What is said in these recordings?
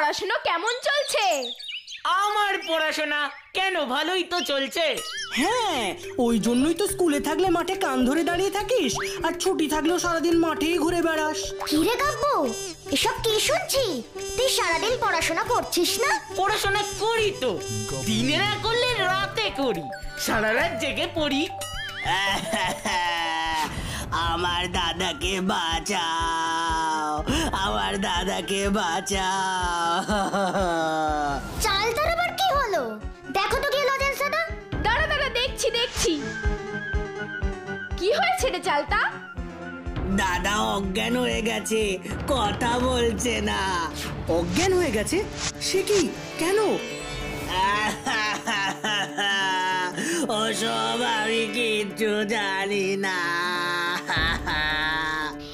পড়াশোনা কেমন চলছে? আমার পড়াশোনা কেন, ভালোই তো চলছে। হ্যাঁ, ওই জন্যই তো স্কুলে থাকলে মাঠে কান ধরে দাঁড়িয়ে থাকিস, আর ছুটি থাকলেও সারাদিন মাঠেই ঘুরে বেড়াস। কি রে কাব্বু, এসব কি শুনছি? তুই সারাদিন পড়াশোনা করছিস না? পড়াশোনা করি তো, দিনে না করলে রাতে করি, সারা রাত জেগে পড়ি। আমার দাদাকে বাঁচাও, আমার দাদাকে বাঁচাও। চালতার আবার কি হলো? দেখো তো কি লজেন্স দাদা। দাঁড়া দাঁড়া, দেখছি দেখছি। কি হয়েছে রে চালতা? দাদা অজ্ঞান হয়ে গেছে, কথা বলছে না। অজ্ঞান হয়ে গেছে? সে কি, কেন? ওসব আমি কিচ্ছু জানি না।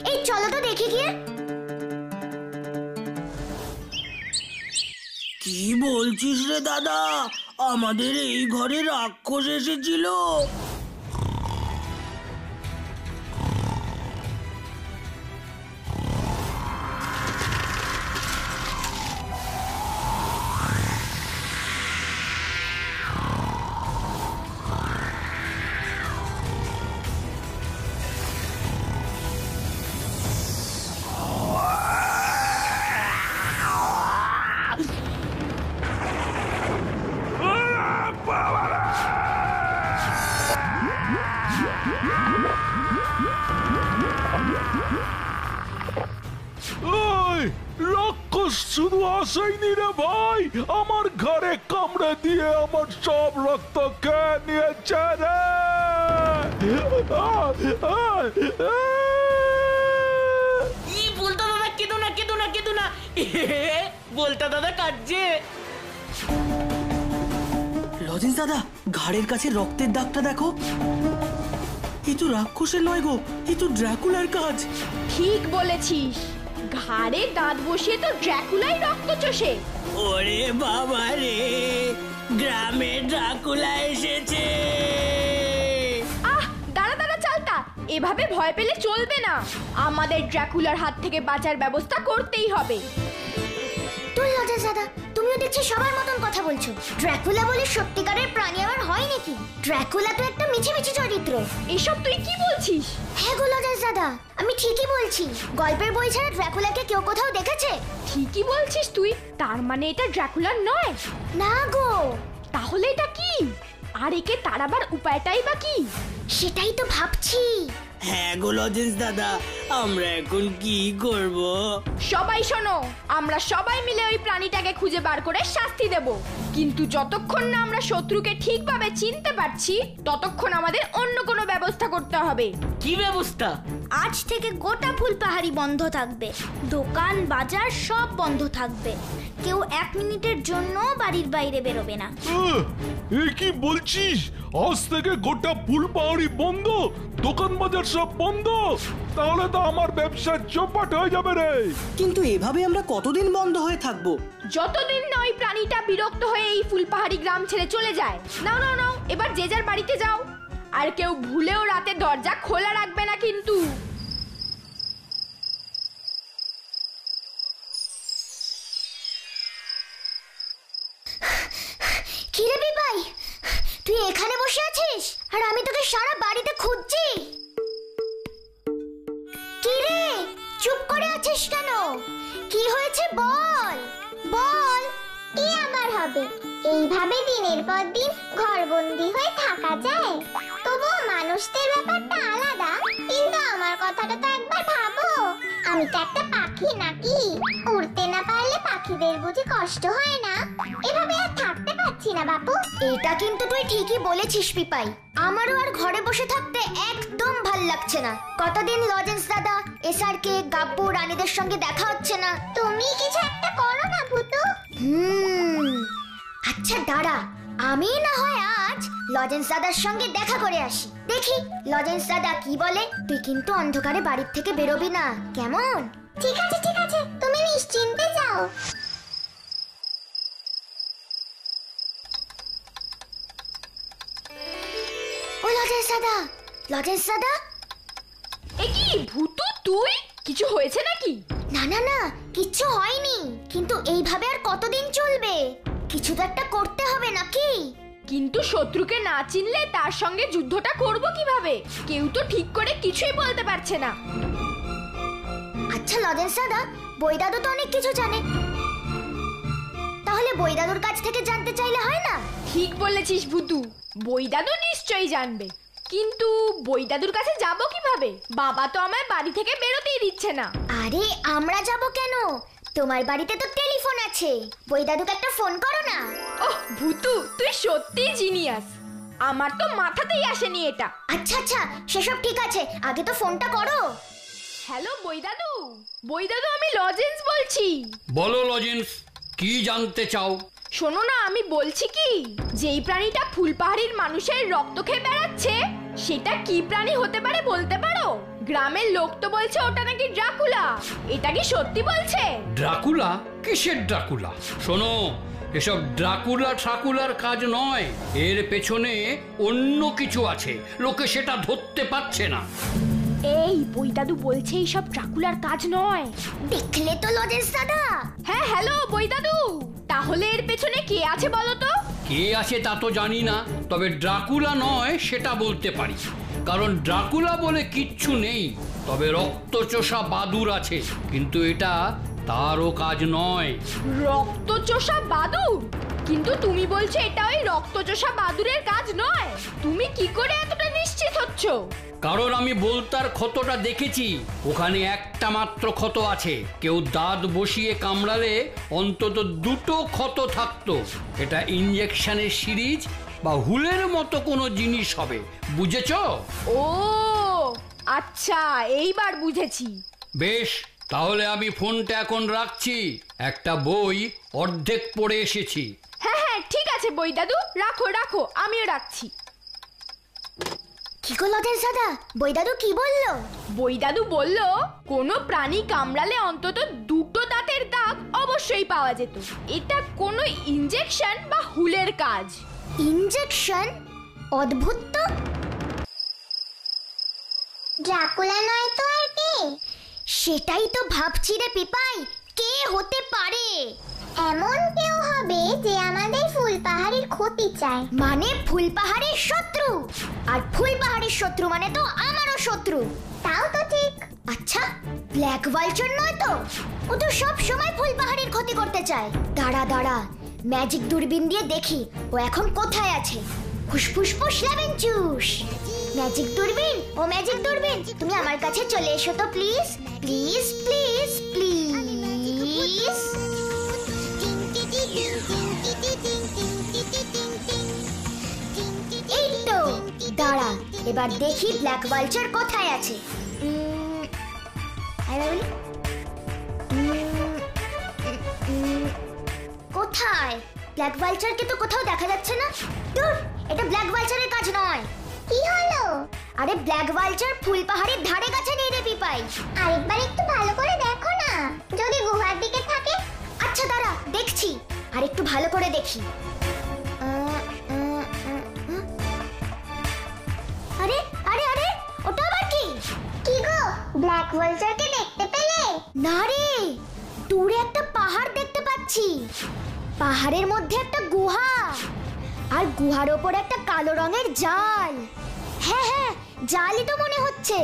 এই চলো তো দেখি গিয়ে। কি বলছিস রে দাদা? আমাদের এই ঘরে রাক্ষস এসেছিল? রাক্ষস শুধু আসেনি রে ভাই, আমার ঘরে কামড়ে দিয়ে আমার সব রক্ত খেয়ে নিয়েছে রে। বলতা দাদা কেঁদো না, কেঁদো না, কেঁদো না। বলতা দাদা কাঁদছে। লজেন্স দাদা, ঘাড়ের কাছে রক্তের দাগটা দেখো। এ তো রাক্ষসের নয় গো, এ তো ড্রাকুলার কাজ। ঠিক বলেছিস, ঘাড়ে দাঁত বসিয়ে তো ড্রাকুলাই রক্ত চষে। ওরে বাবা রে, গ্রামে ড্রাকুলা এসেছে। আহ, দাঁড়া দাঁড়া চালতা, এভাবে ভয় পেলে চলবে না। আমাদের ড্রাকুলার হাত থেকে বাঁচার ব্যবস্থা করতেই হবে। তুই লজেন্স দাদা, তুমিও দেখছি সবার মতন কথা বলছো। ড্রাকুলা বলে সত্যিকারের প্রাণী আবার হয় নাকি? ড্রাকুলা তো একটা মিছিমিছি চরিত্র। এসব তুই কি বলছিস? হ্যাঁ গো লজেন্স দাদা, আমি ঠিকই বলছি। গল্পের বই ছাড়া ড্রাকুলাকে কেউ কোথাও দেখেছে? ঠিকই বলছিস তুই, তার মানে এটা ড্রাকুলার নয়? না গো। তাহলে এটা কি? আর একে তাড়াবার উপায়টাই বা কি? সেটাই তো ভাবছি। হ্যাঁ গো লজেন্স দাদা, আমরা এখন কি করব? সবাই শোনো, আমরা সবাই মিলে ওই প্রাণীটাকে খুঁজে বার করে শাস্তি দেব। কিন্তু যতক্ষণ না আমরা শত্রুকে ঠিকভাবে চিনতে পারছি, ততক্ষণ আমাদের অন্য কোনো ব্যবস্থা করতে হবে। কি ব্যবস্থা? আজ থেকে গোটা ফুলপাহাড়ি বন্ধ থাকবে, দোকান বাজার সব বন্ধ থাকবে। কেউ 1 মিনিটের জন্য বাড়ির বাইরে বেরোবে না। এ কি বলছিস? আজ থেকে গোটা ফুলপাহাড়ি বন্ধ, দোকান বাজার সব বন্ধ? তাহলে তো আমার ব্যবসা চৌপাট হয়ে যাবে রে। কিন্তু এভাবে আমরা কতদিন বন্ধ হয়ে থাকবো? যতদিন না ওই প্রাণীটা বিরক্ত হয়ে এই ফুলপাহাড়ি গ্রাম ছেড়ে চলে যায়। নাও নাও নাও, এবার যে যার বাড়িতে যাও। আর কেউ ভুলেও রাতে দরজা খোলা রাখবে না কিন্তু। কি রে বিপাই, তুই এখানে বসে আছিস আর আমি তোকে সারা বাড়িতে খুঁজছি। কি রে, চুপ করে আছিস কেন? কি হয়েছে বল বল। কি আমার হবে? এইভাবে দিনের পর দিন ঘরবন্দি হয়ে থাকা যায়? তবুও মানুষদের ব্যাপারটা আলাদা। কিন্তু আমার কথাটা তো একবার ভাবো, আমি তো একটা পাখি নাকি? উড়তে না পারলে পাখিদের বুঝি কষ্ট হয় না? এভাবে আর থাকতে পারছি না বাপু। এটা কিন্তু তুই ঠিকই বলেছিস পিপাই, আমারও আর ঘরে বসে থাকতে একদম ভাল লাগছে না। কতদিন লজেন্স দাদা, এসআরকে, গাব্বু, রানীদের সঙ্গে দেখা হচ্ছে না। তুমি কিছু একটা করো না ভূতু। আচ্ছা দাঁড়া, আমি না হয় আজ লজেন্স দাদার সঙ্গে দেখা করে আসি, দেখি লজেন্স দাদা কি বলে। তুই কিন্তু অন্ধকারে বাড়ির থেকে বেরোবি না, কেমন? ঠিক আছে ঠিক আছে, তুমি নিশ্চিন্তে যাও। ও লজেন্স দাদা, লজেন্স দাদা। এ কি ভূতু, তুই? কিছু হয়েছে নাকি? না না না, কিচ্ছু হয়নি, কিন্তু এইভাবে আর কতদিন চলবে? কিছু তো একটা করতে হবে নাকি? কিন্তু শত্রুকে না চিনলে তার সঙ্গে যুদ্ধটা করব কিভাবে? কেউ তো ঠিক করে কিছুই বলতে পারছে না। আচ্ছা লজেন্স দাদা, বই দাদু তো অনেক কিছু জানে, তাহলে বই দাদুর কাছ থেকে জানতে চাইলে হয় না? ঠিক বলেছিস ভুতু, বই দাদু নিশ্চয়ই জানবে, কিন্তু বই দাদুর কাছে যাব কিভাবে? বাবা তো আমায় বাড়ি থেকে বেরোতেই দিচ্ছে না। আরে আমরা যাব কেন? তোমার বাড়িতে তো টেলিফোন আছে, বই দাদুকে একটা ফোন করো না। ওহ ভুতু, তুই সত্যিই জিনিয়াস, আমার তো মাথাতেই আসেনি এটা। আচ্ছা আচ্ছা, সেসব ঠিক আছে, আগে তো ফোনটা করো। হ্যালো বই দাদু, বই দাদু আমি লজেন্স বলছি। বলো লজেন্স, কি জানতে চাও? শোনো না, আমি বলছি কি, যেই প্রাণীটা ফুলপাহাড়ির মানুষের রক্ত খেয়ে বেড়াচ্ছে, সেটা কি প্রাণী হতে পারে বলতে পারো? গ্রামের লোক তো বলছে ওটা নাকি ড্রাকুলা, এটা কি সত্যি বলছে? ড্রাকুলা? কিসের ড্রাকুলা? শোনো, এসব ড্রাকুলা ঠাকুলার কাজ নয়, এর পেছনে অন্য কিছু আছে, লোকে সেটা ধরতে পারছে না। এই বই দাদু বলছে এইসব ড্রাকুলার কাজ নয়। দেখলে তো লজেন্স দাদা। হ্যাঁ হ্যালো বই দাদু, তাহলে এর পেছনে কে আছে বলো তো? কে আছে তা তো জানি না, তবে ড্রাকুলা নয় সেটা বলতে পারি, কারণ ড্রাকুলা বলে কিচ্ছু নেই, তবে রক্তচোষা বাদুড় আছে, কিন্তু এটা তারও কাজ নয়। রক্তচোষা বাদুড়? কিন্তু তুমি বলছো এটা ওই রক্তচোষা বাদুড়ের কাজ নয়, তুমি কি করে এতটা নিশ্চিত হচ্ছ? কারণ আমি বলতার ক্ষতটা দেখেছি, ওখানে একটা মাত্র ক্ষত আছে, কেউ দাঁত বসিয়ে কামড়ালে অন্তত দুটো ক্ষত থাকতো। এটা ইঞ্জেকশনের সিরিজ বা হুলের মতো কোনো জিনিস হবে, বুঝেছো? ও আচ্ছা, এইবার বুঝেছি। বেশ, তাহলে আমি ফোনটা এখন রাখছি, একটা বই অর্ধেক পড়ে এসেছি। হ্যাঁ হ্যাঁ ঠিক আছে বই দাদু, রাখো রাখো, আমিও রাখছি। কি গো লজেন্স দাদা, বই দাদু কি বললো? বই দাদু বলল কোনো প্রাণী কামড়ালে অন্তত দুটো দাঁতের দাগ অবশ্যই পাওয়া যেত, এটা কোনো ইনজেকশন বা হুলের কাজ। ইনজেকশন? অদ্ভুত তো। ড্রাকুলা নয় তো আর কে? সেটাই তো ভাবছি রে পিপাই, কে হতে পারে? এমন কেউ হবে যে আমাদের ফুলপাহাড়ির ক্ষতি চায়। মানে ফুলপাহাড়ের শত্রু, আর ফুলপাহাড়ের শত্রু মানে তো আমারও শত্রু। তাও তো ঠিক। আচ্ছা, ব্ল্যাক ভালচার নয় তো? ও তো সব সময় ফুলপাহাড়ের ক্ষতি করতে চায়। দাঁড়া দাঁড়া, ম্যাজিক দূরবীন দিয়ে দেখি ও এখন কোথায় আছে। ফুসফুসফুস লেবেনচুস, ম্যাজিক দূরবীন, ও ম্যাজিক দূরবীন, তুমি আমার কাছে চলে এসো তো প্লিজ, প্লিজ প্লিজ প্লিজ। এই তো, দাঁড়া, এবার দেখি ব্ল্যাক ভালচার কোথায় আছে। কোথায়? ব্ল্যাক ভালচারকে তো কোথাও দেখা যাচ্ছে না। দূর, এটা ব্ল্যাক ভালচারের কাজ নয়। কি হলো? আরে ব্ল্যাক ভালচার ফুলপাহাড়ের ধারে কাছে নেই রে পিপাই। আরেকবার একটু ভালো করে দেখো না, যদি গুহার দিকে থাকে। আচ্ছা দাঁড়া, দেখছি, আর একটু ভালো করে দেখি। আরে আরে আরে, ওটা আবার কি? কি গো, ব্ল্যাক ভালচারকে দেখতে পেলে? না রে, দূরে একটা পাহাড় দেখতে পাচ্ছি, পাহাড়ের মধ্যে একটা গুহা, আর গুহার ওপর একটা কালো রঙের জাল। হ্যাঁ হ্যাঁ, জালই তো মনে হচ্ছে,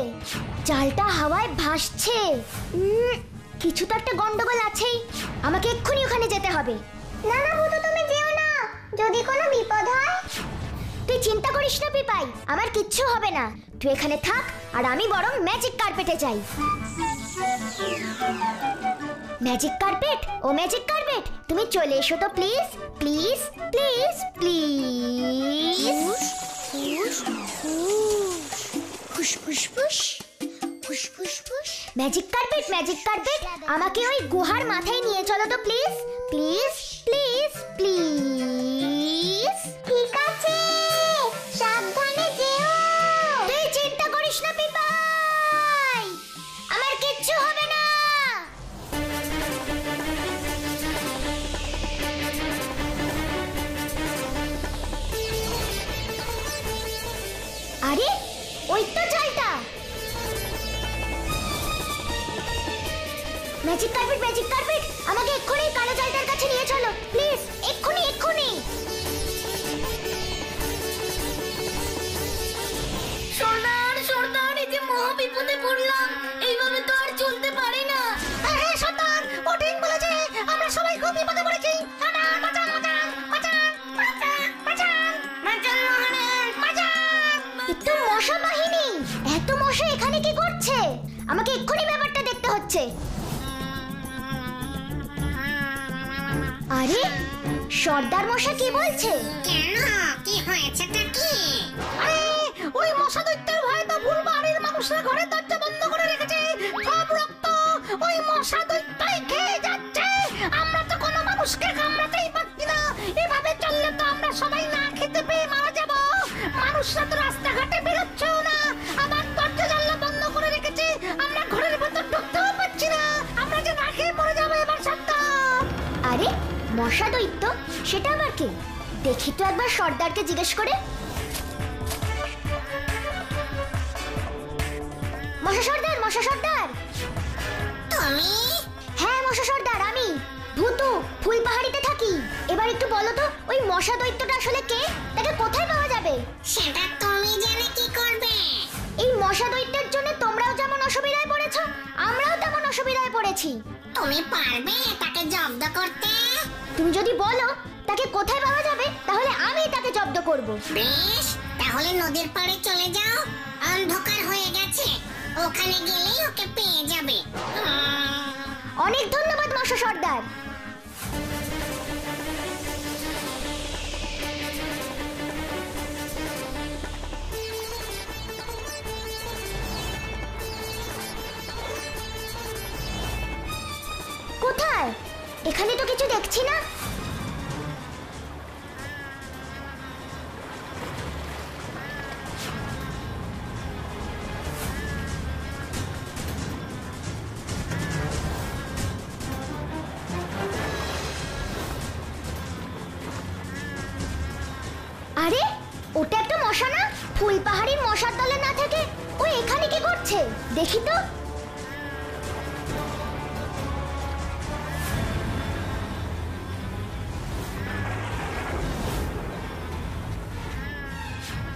জালটা হাওয়ায় ভাসছে। কিছু তো একটা গন্ডগোল আছেই, আমাকে এক্ষুনি ওখানে যেতে হবে। না না ভূতু, তুমি যেও না, যদি কোনো বিপদ হয়। তুই চিন্তা করিস না পিপাই, আমার কিচ্ছু হবে না, তুই এখানে থাক, আর আমি বরং ম্যাজিক কার্পেটে যাই। ম্যাজিক কার্পেট, ও ম্যাজিক কার্পেট, তুমি চলে এসো তো প্লিজ, প্লিজ প্লিজ প্লিজ। ফুসফুসফুস, ফুসফুসফুস। ম্যাজিক কার্পেট, ম্যাজিক কার্পেট, আমাকে ওই গুহার মাথায় নিয়ে চলো তো প্লিজ, প্লিজ প্লিজ প্লিজ। ঠিক আছে, সাবধানে যেও। তুই চিন্তা করিস না পিপাই, আমার কিচ্ছু হবে না। আরে ওই তো জালটা। ম্যাজিক কার্পেট, আমাকে এক্ষুনি কালো জালটার কাছে নিয়ে চলো প্লিজ, এক্ষুনি। সর্দার, এই যে মহা বিপদে পড়লাম, এইভাবে তো আর চলতে পারি না। হ্যাঁ সর্দার, ও ঠিক বলেছে, আমরা সবাই খুব বিপদে পড়েছি। এত মশা বাহিনী, এত মশা এখানে কি করছে? আমাকে এক্ষুনি ব্যাপারটা দেখতে হচ্ছে। আরে সর্দার মশা কি বলছে? কেন, কি হয়েছেটা কি? আরে ওই মশা দৈত্যের ভয়ে তো ফুলবাড়ির মানুষরা ঘরে দরজা বন্ধ করে রেখেছে। সব রক্ত ওই মশা দৈত্যই খেয়ে যাচ্ছে। আমরা তো কোনো মানুষকে কামড়াতেই পারছি না। এভাবে চললে তো আমরা সবাই না খেতে পেয়ে মারা যাব। মানুষরা তো রাস্তাঘাটে বেরোচ্ছেও না, আবার দরজা জানলা বন্ধ করে রেখেছে। আমরা ঘরের ভেতর ঢুকতেও পারছি না। আমরা যে না খেয়ে মরে যাবো এবার সাবধান। আরে মশা দৈত্য, সেটা আবার কি? দেখি তো একবার সর্দারকে জিজ্ঞেস করে। মশা সর্দার। তুমি? হ্যাঁ মশা সর্দার, আমি ভূতু, ফুলপাহাড়িতে থাকি। এবার একটু বলো তো, ওই মশা দৈত্যটা আসলে কে? তাকে কোথায় পাওয়া যাবে? সেটা তুমি জেনে কি করবে? এই মশা দৈত্যের জন্য তোমরাও যেমন অসুবিধায় পড়েছো, আমরাও তেমন অসুবিধায় পড়েছি। তুমি পারবে তাকে জব্দ করতে? তুমি যদি বলো তাকে কোথায় পাওয়া যাবে, তাহলে আমি তাকে জব্দ করব। বেশ, তাহলে নদীর পাড়ে চলে যাও, অন্ধকার হয়ে গেছে, ওখানে গেলেই ওকে পেয়ে যাবে। অনেক ধন্যবাদ মশা সর্দার। কোথায়? এখানে তো কিছু দেখছি না। আরে ওটা একটা মশা না? ফুলপাহাড়ির মশার দলে না থেকে ও এখানে কি করছে দেখি তো।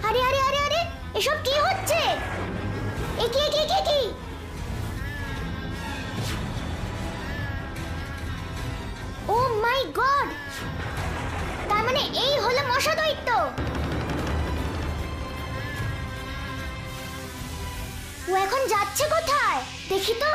আরে আরে আরে আরে, এসব কি হচ্ছে? কি ও মাই গড, তার মানে এই হলো মশা দৈত্য। ও এখন যাচ্ছে কোথায় দেখি তো।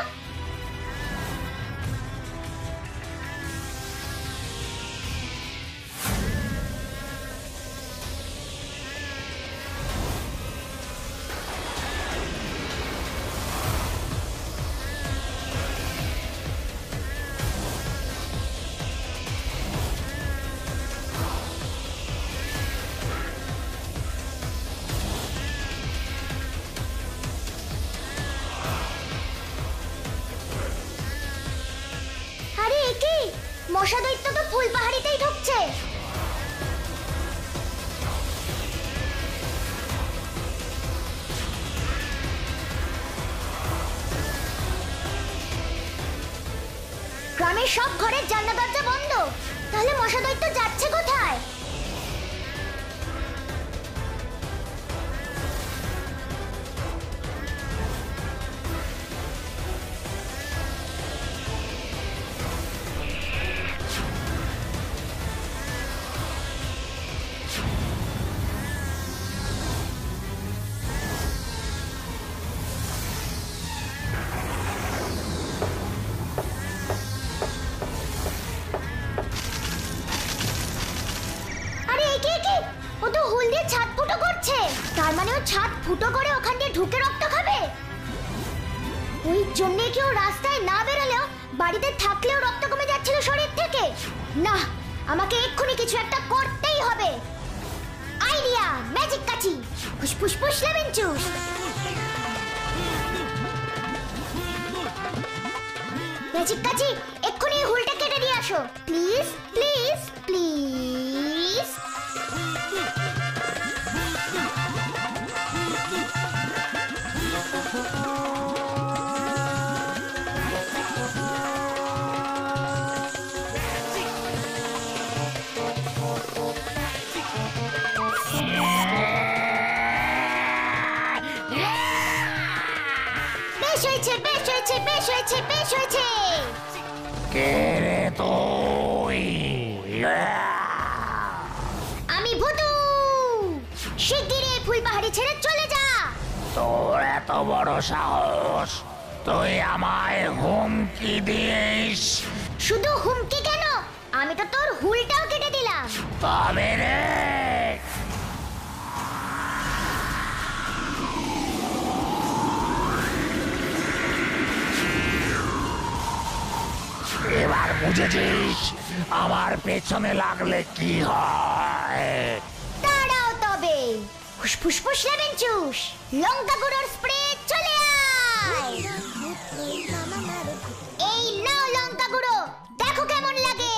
মশা দৈত্য তো ফুলপাহাড়িতেই ঢুকছে। গ্রামের সব ঘরের জানলা দরজা বন্ধ, তাহলে মশা দৈত্য যাচ্ছে কোথায়? তার মানে ও ছাদ ফুটো করে ওখান দিয়ে ঢুকে রক্ত খাবে। ওই জন্য কেউ রাস্তায় না বেরোলেও বাড়িতে থাকলেও রক্ত কমে যাচ্ছিল শরীর থেকে। না, আমাকে এক্ষুনি কিছু একটা করতেই হবে। আইডিয়া, ম্যাজিক কাঠি, ফুসফুস ফুস লেমন জুস। ম্যাজিক কাঠি, এক্ষুনি হুলটা কেটে দিয়ে আসো প্লিজ প্লিজ প্লিজ। তোর এত বড় সাহস, তুই আমায় হুমকি দিস? শুধু হুমকি কেন, আমি তো তোর হুলটাও কেটে দিলাম। তবে রে, এবার বুঝেছিস আমার পেছনে লাগলে কি হয়? দাঁড়াও তবে, ফুসফুস ফুসলাবেন চুস, লঙ্কা গুঁড়োর স্প্রে চলে আয়। এই নাও লঙ্কা গুঁড়ো, দেখো কেমন লাগে।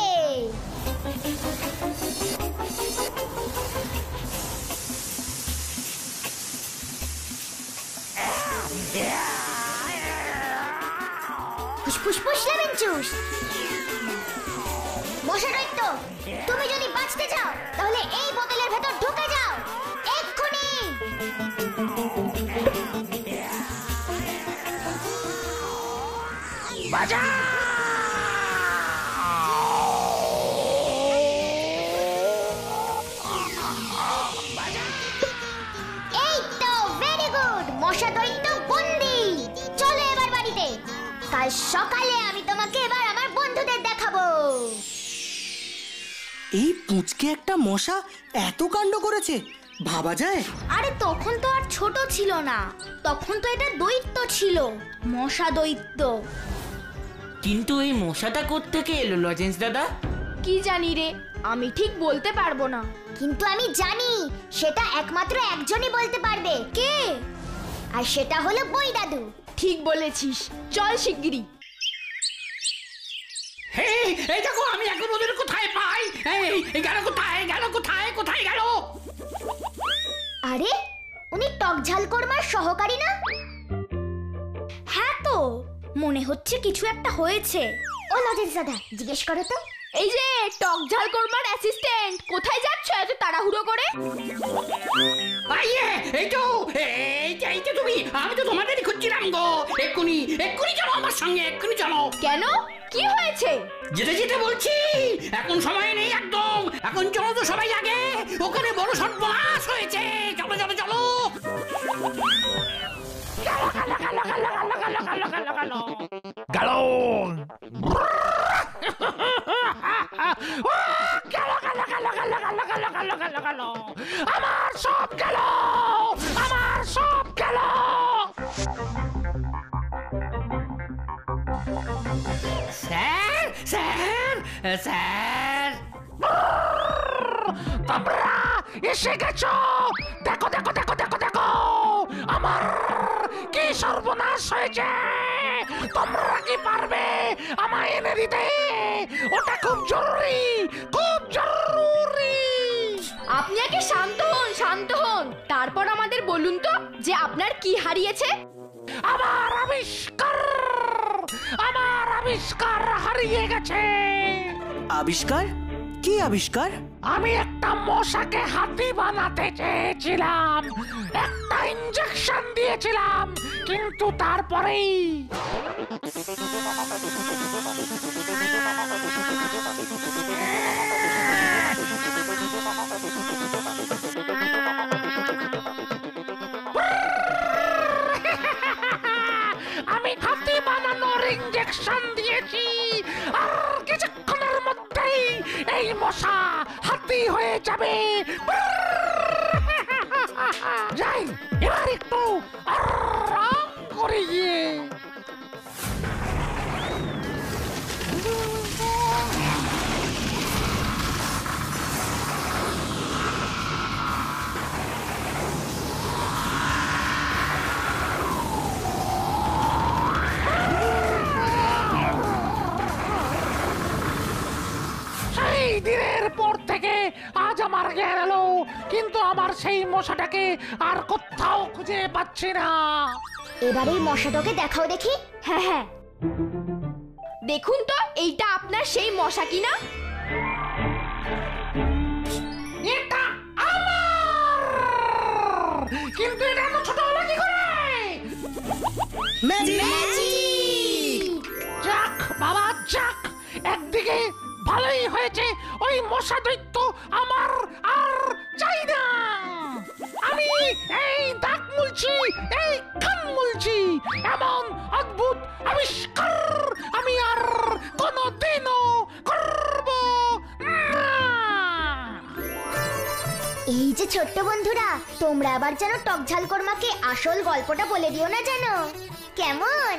ফুসফুস ফুসলাবেন চুস। মশা দৈত্য, তুমি যদি বাঁচতে চাও তাহলে এই বোতলের ভেতর ঢুকে যাও এক্ষুনি। বাজা! এই তো, ভেরি গুড, মশা দৈত্য বন্দি। চলো এবার বাড়িতে, কাল সকালে আমি তোমাকে এবার আমার বন্ধুদের দেখাবো। এই পুঁচকে একটা মশা এত কাণ্ড করেছে, ভাবা যায়? আরে তখন তো আর ছোট ছিল না, তখন তো এটা দৈত্য ছিল, মশা দৈত্য। কিন্তু এই মশাটা কোত্থেকে এলো লজেন্স দাদা? কি জানি রে, আমি ঠিক বলতে পারবো না। কিন্তু আমি জানি সেটা একমাত্র একজনই বলতে পারবে। কে? আর সেটা হলো বই দাদু। ঠিক বলেছিস, চল শিগগিরই। এই দেখো, আমি এখন ওদের কোথায় পাই? এই গেল কোথায়, গেল কোথায়, কোথায় গেল? আরে, উনি টকঝাল কর্মার সহকারী না? হ্যাঁ তো, মনে হচ্ছে কিছু একটা হয়েছে। ও লজেন্স দাদা, জিজ্ঞেস করো তো। এই যে টকঝাল কর্মার অ্যাসিস্ট্যান্ট, কোথায় যাচ্ছ এত তাড়াহুড়ো করে? এই তো তুমি, আমি তো তোমাদেরই খুঁজছিলাম গো। এক্ষুনি এক্ষুনি চলো আমার সঙ্গে, এক্ষুনি চলো। কেন, কি হয়েছে? যেতে যেতে বলছি, এখন সময় নেই একদম। এখন চলো তো সবাই আগে, ওখানে বড় সর্বনাশ হয়েছে। চলো চলো চলো। গেল আমার সব গেল, আমার সব গেল। স্যার স্যার স্যার, তোমরা এসে গেছো। দেখো দেখো দেখো দেখো দেখো, আমার কি সর্বনাশ হয়েছে। তোমরা কি পারবে আমায় এনে দিতে? ওটা খুব জরুরি, খুব জরুরি। আপনি আগে শান্ত হন, শান্ত হন, তারপর আমাদের বলুন তো যে আপনার কি হারিয়েছে। আমার আবিষ্কার, আমার আবিষ্কার হারিয়ে গেছে। আবিষ্কার? কি আবিষ্কার? আমি একটা মশাকে হাতি বানাতে চেয়েছিলাম, একটা ইনজেকশন দিয়েছিলাম, কিন্তু তারপরেই আমি হাতি বানানোর ইনজেকশন দিয়েছি, আর কিছুক্ষণের মধ্যেই এই মশা হাতি হয়ে যাবে। যাই এবার একটু আরাম করে গিয়ে। সেই দিনের পর থেকে আজ আমার জ্ঞান এলো, কিন্তু আমার সেই মশাটাকে আর কোথাও খুঁজে পাচ্ছি না। এবার এই মশাটাকে দেখাও দেখি। হ্যাঁ হ্যাঁ, দেখুন তো এইটা আপনার সেই মশা কিনা। এটা আমার, কিন্তু এটা এত ছোট হলো কি করে? যাক বাবা যাক, একদিকে ভালোই হয়েছে, ওই মশা দৈত্য আমার আর চাই না। আমি এই দাগ বলছি, এই খান বলছি, এমন অদ্ভুত আবিষ্কার আমি আর কোনোদিনও করব না। এই যে ছোট্ট বন্ধুরা, তোমরা আবার যেন টকঝাল কর্মাকে আসল গল্পটা বলে দিও না যেন, কেমন?